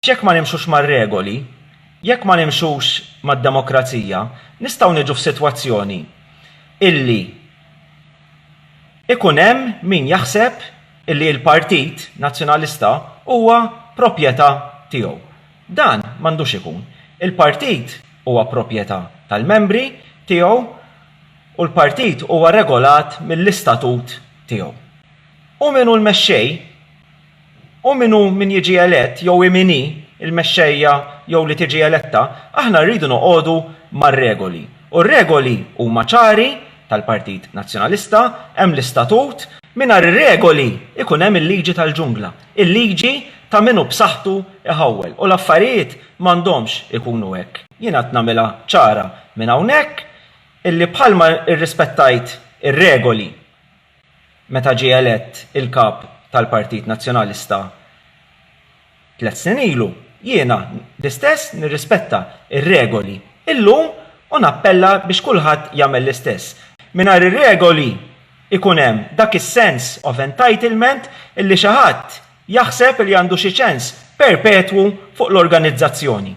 Jekk ma nimxux mar-regoli, jekk ma nimxux mad-demokrazija, nistgħu niġu f'sitwazzjoni illi ikun hemm min jaħseb illi l-Partit Nazzjonalista huwa proprjetà tiegħu. Dan m'għandux ikun. Il-partit huwa proprjetà tal-membri tiegħu u l-partit huwa regolat mill-istatut tiegħu. U minnu l-mexxej u minnu min jiġi elett jew imini il-mexxejja jew li tiġi eletta, aħna rridu noqogħdu mar-regoli. U r-regoli huma ċari tal-Partit Nazzjonalista, hemm l-istatut, mingħajr ir-regoli ikun hemm il-liġi tal-ġungla. Il-liġi ta' minnu b'saħħtu iħawwel u l-affarijiet m'għandhomx ikunu hekk. Jiena qed nagħmilha ċara minn hawnhekk illi bħalma rrispettajt ir-regoli meta ġie elett il-kap tal-Partit Nazzjonalista 3 snin ilu, jiena l-istess nirrispetta ir-regoli. Illum u nappella biex kulħadd jagħmel l-istess. Mingħajr ir-regoli ikun hemm dak is-sense of entitlement illi xi ħadd jaħseb li għandu xi ċens perpetwu fuq l-organizzazzjoni.